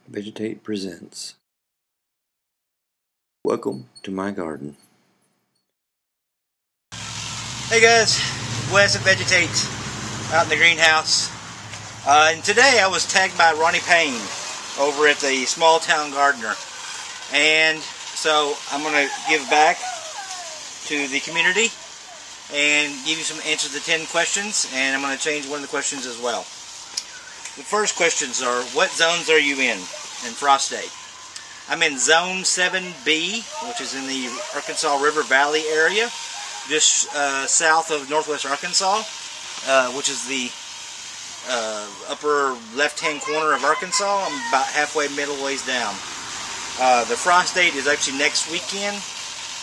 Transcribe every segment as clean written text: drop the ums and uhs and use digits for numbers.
Vegetate presents. Welcome to my garden. Hey guys, Wes at Vegetate out in the greenhouse. And today I was tagged by Ronnie Payne over at the Small Town Gardener. And so I'm going to give back to the community and give you some answers to 10 questions. And I'm going to change one of the questions as well. The first questions are, what zones are you in Frost Day? I'm in Zone 7B, which is in the Arkansas River Valley area, just south of northwest Arkansas, which is the upper left-hand corner of Arkansas. I'm about halfway, middle ways down. The frost date is actually next weekend,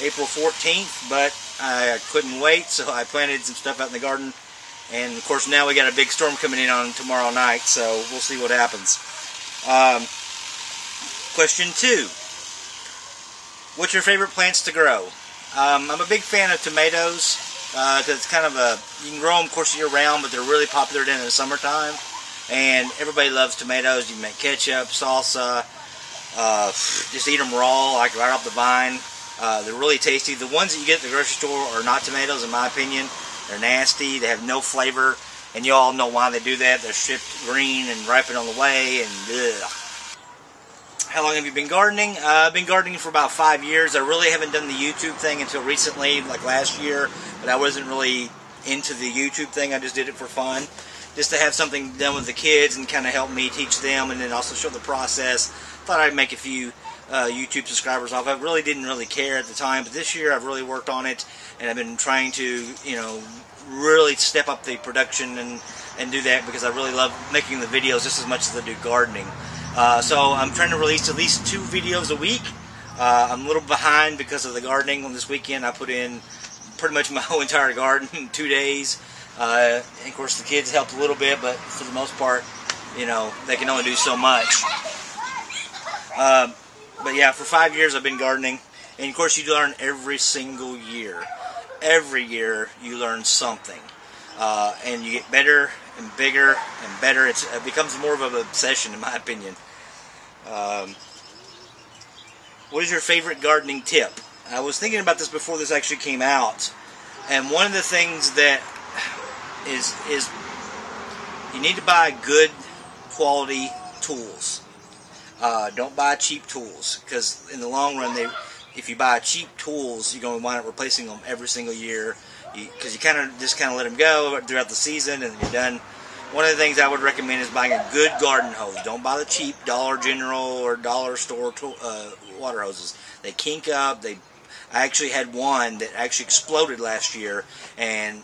April 14th, but I couldn't wait, so I planted some stuff out in the garden. And of course now we got a big storm coming in on tomorrow night, so we'll see what happens. Question 2. What's your favorite plants to grow? I'm a big fan of tomatoes, because it's kind of you can grow them of course year round, but they're really popular in the summertime. And everybody loves tomatoes. You can make ketchup, salsa, just eat them raw, like right off the vine. They're really tasty. The ones that you get at the grocery store are not tomatoes in my opinion. They're nasty, they have no flavor, and you all know why they do that. They're shipped green and ripened on the way, and ugh. How long have you been gardening? I've been gardening for about 5 years. I really haven't done the YouTube thing until recently, like last year, but I wasn't really into the YouTube thing. I just did it for fun, just to have something done with the kids and kind of help me teach them, and then also show the process. Thought I'd make a few YouTube subscribers off. I really didn't care at the time, but this year I've really worked on it, and I've been trying to, really step up the production and do that, because I really love making the videos just as much as I do gardening. So I'm trying to release at least 2 videos a week. I'm a little behind because of the gardening. On this weekend I put in pretty much my whole entire garden in 2 days. And of course the kids helped a little bit, but for the most part, they can only do so much. But yeah, for 5 years I've been gardening, and of course you learn every single year. Every year you learn something, and you get better and bigger and better. It becomes more of an obsession in my opinion. What is your favorite gardening tip? I was thinking about this before this actually came out, and one of the things that is you need to buy good quality tools. Don't buy cheap tools, because in the long run, if you buy cheap tools, you're going to wind up replacing them every single year, because you kind of let them go throughout the season, and you're done. One of the things I would recommend is buying a good garden hose. Don't buy the cheap Dollar General or Dollar Store water hoses. They kink up. I actually had one that actually exploded last year, and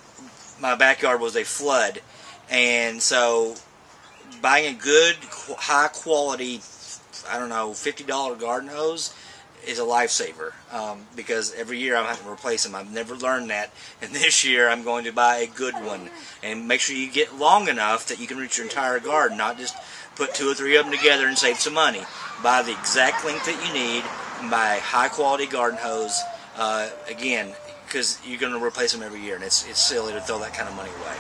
my backyard was a flood. And so buying a good, high quality, I don't know, $50 garden hose is a lifesaver, because every year I'm having to replace them. I've never learned that, and this year I'm going to buy a good one. And make sure you get long enough that you can reach your entire garden, not just put 2 or 3 of them together and save some money. Buy the exact length that you need, and buy a high quality garden hose, again, because you're going to replace them every year, and it's silly to throw that kind of money away.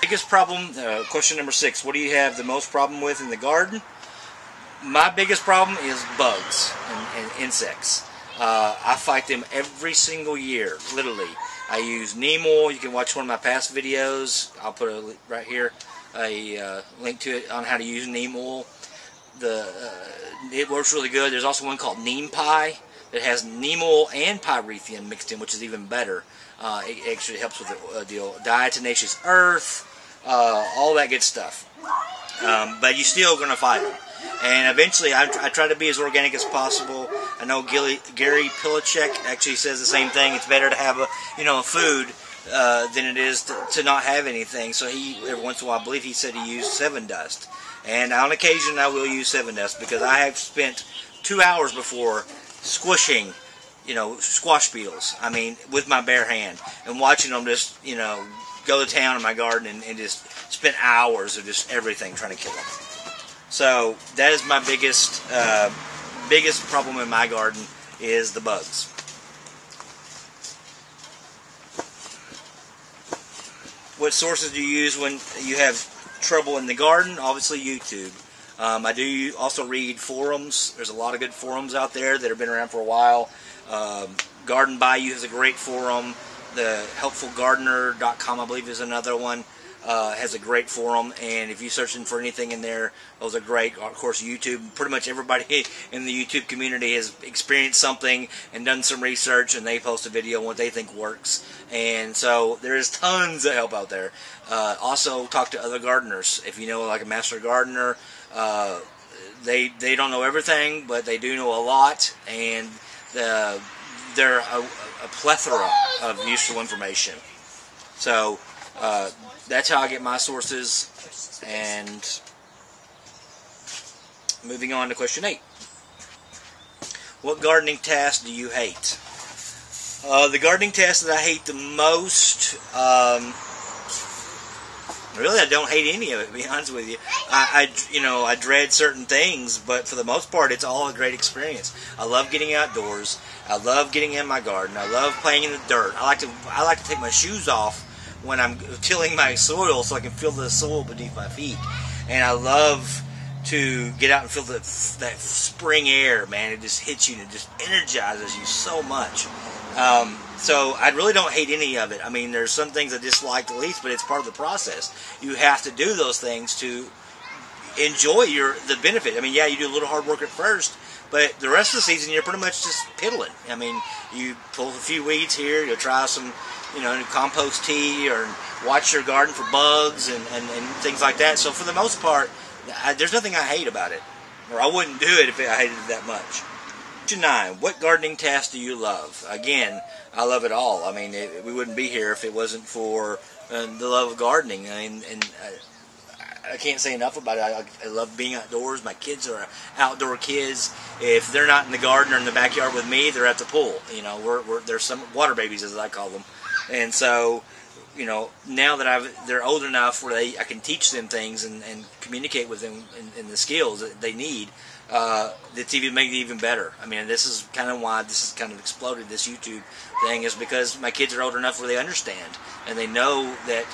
Biggest problem, question number 6, what do you have the most problem with in the garden? My biggest problem is bugs and insects. I fight them every single year, literally. I use neem oil. You can watch one of my past videos. I'll put right here a link to it on how to use neem oil. It works really good. There's also one called neem pie that has neem oil and pyrethrum mixed in, which is even better. It actually helps with the deal. Diatomaceous earth, all that good stuff. But you're still going to fight them. And eventually, I try to be as organic as possible. I know Gary Pilachek actually says the same thing. It's better to have a food than it is to not have anything. So every once in a while, I believe he said he used 7 Dust. And on occasion, I will use 7 Dust, because I have spent 2 hours before squishing, squash beetles. I mean, with my bare hand, and watching them just, go to town in my garden and just spend hours of just everything trying to kill them. So that is my biggest problem in my garden, is the bugs. What sources do you use when you have trouble in the garden? Obviously YouTube. I do also read forums. There's a lot of good forums out there that have been around for a while. Garden Bayou is a great forum. The helpfulgardener.com, I believe, is another one. Has a great forum, and if you're searching for anything in there, those are great. Of course, YouTube, pretty much everybody in the YouTube community has experienced something and done some research, and they post a video on what they think works. And so there's tons of help out there. Also, talk to other gardeners. If you know, like a master gardener, they don't know everything, but they do know a lot, and they're a plethora of useful information. So that's how I get my sources. And moving on to question 8. What gardening task do you hate? The gardening task that I hate the most, really, I don't hate any of it, to be honest with you. I dread certain things, but for the most part, it's all a great experience. I love getting outdoors. I love getting in my garden. I love playing in the dirt. I like to take my shoes off when I'm tilling my soil so I can feel the soil beneath my feet. And I love to get out and feel that spring air, man. It just hits you and it just energizes you so much. So I really don't hate any of it. I mean, there's some things I dislike the least, but it's part of the process. You have to do those things to enjoy the benefit. I mean, yeah, you do a little hard work at first, but the rest of the season you're pretty much just piddling. I mean, you pull a few weeds here, you'll try some, new compost tea, or watch your garden for bugs and things like that. So for the most part, there's nothing I hate about it, or I wouldn't do it if I hated it that much. Question 9. What gardening task do you love? Again, I love it all. I mean, we wouldn't be here if it wasn't for the love of gardening. I mean, and I can't say enough about it. I love being outdoors. My kids are outdoor kids. If they're not in the garden or in the backyard with me, they're at the pool. They're some water babies, as I call them. And so, now that they're old enough where I can teach them things and communicate with them in the skills that they need, it's even made it even better. I mean, this is kind of why this has kind of exploded, this YouTube thing, is because my kids are old enough where they understand and they know that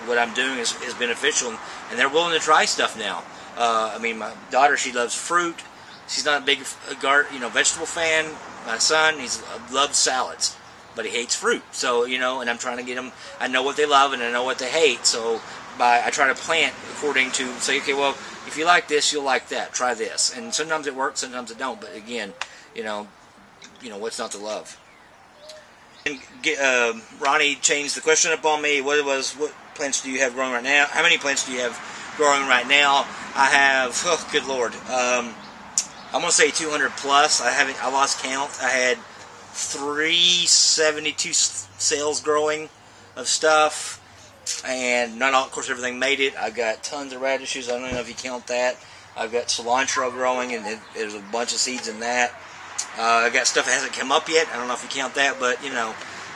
what I'm doing is beneficial, and they're willing to try stuff now. I mean, my daughter, she loves fruit. She's not a big vegetable fan. My son, he loves salads, but he hates fruit. So, and I'm trying to get him, I know what they love and I know what they hate. So I try to plant according to, say, okay, well, if you like this, you'll like that. Try this. And sometimes it works, sometimes it don't. But again, what's not to love? And Ronnie changed the question up on me. What plants do you have growing right now? How many plants do you have growing right now? I have, oh, good Lord. I'm going to say 200 plus. I lost count. I had 372 sales growing of stuff, and not all, of course, everything made it. I've got tons of radishes. I don't know if you count that. I've got cilantro growing, and there's a bunch of seeds in that. I've got stuff that hasn't come up yet. I don't know if you count that, but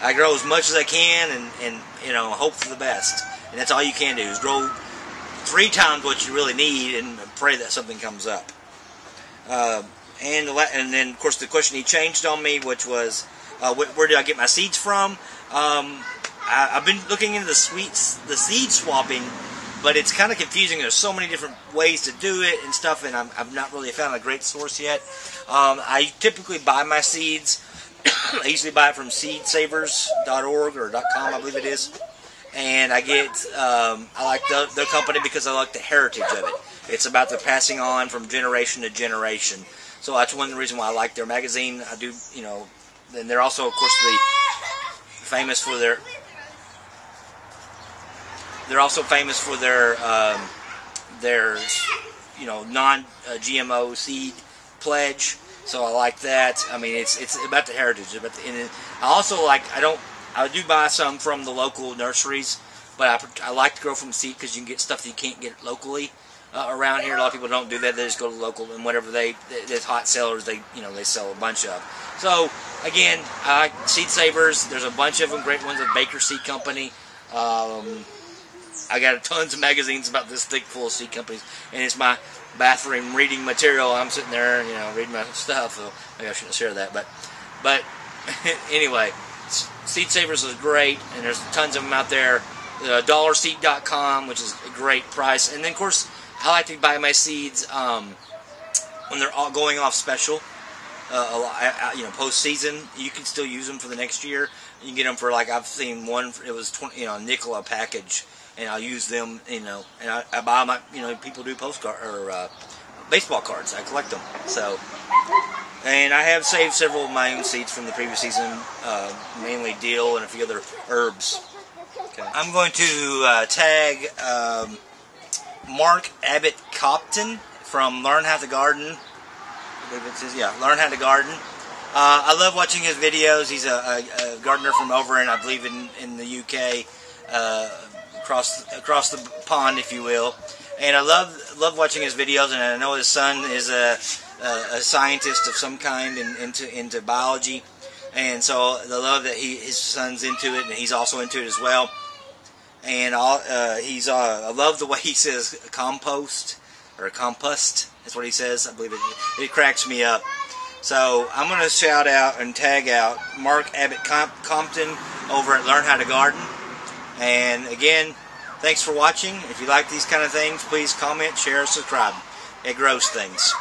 I grow as much as I can, and hope for the best. And that's all you can do, is grow 3 times what you really need and pray that something comes up. And then, of course, the question he changed on me, which was, where do I get my seeds from? I've been looking into the seed swapping, but it's kind of confusing. There's so many different ways to do it and stuff, and I've not really found a great source yet. I typically buy my seeds. I usually buy it from seedsavers.org or .com, I believe it is. And I like the company because I like the heritage of it. It's about the passing on from generation to generation. So that's one of the reasons why I like their magazine. I do, and they're also, of course, famous for their non-GMO seed pledge. So I like that. I mean, it's about the heritage. And I also I do buy some from the local nurseries, but I like to grow from seed because you can get stuff that you can't get locally around here. A lot of people don't do that. They just go to the local, and whatever there's hot sellers, they sell a bunch of. So again, I like Seed Savers. There's a bunch of them, great ones at Baker Seed Company. I got tons of magazines about this thick full of seed companies, and it's my bathroom reading material. I'm sitting there, reading my stuff. So maybe I shouldn't share that, but anyway, Seed Savers is great, and there's tons of them out there. Dollarseed.com, which is a great price, and then of course I like to buy my seeds when they're all going off special. Post-season, you can still use them for the next year. You can get them for, like, I've seen one, it was 20, a nickel a package, and I'll use them, and I buy my, people do postcard or baseball cards. I collect them. So, and I have saved several of my own seeds from the previous season, mainly dill and a few other herbs. Okay. I'm going to tag Mark Abbott Copton from Learn How to Garden. I believe it says, yeah, Learn How to Garden. I love watching his videos. He's a gardener from over in, I believe, in the UK, across the pond, if you will. And I love watching his videos. And I know his son is a scientist of some kind into biology. And so I love that his son's into it, and he's also into it as well. And I love the way he says compost or compust. That's what he says. I believe it cracks me up. So I'm going to shout out and tag out Mark Abbott Compton over at Learn How to Garden. And again, thanks for watching. If you like these kind of things, please comment, share, subscribe. It grows things.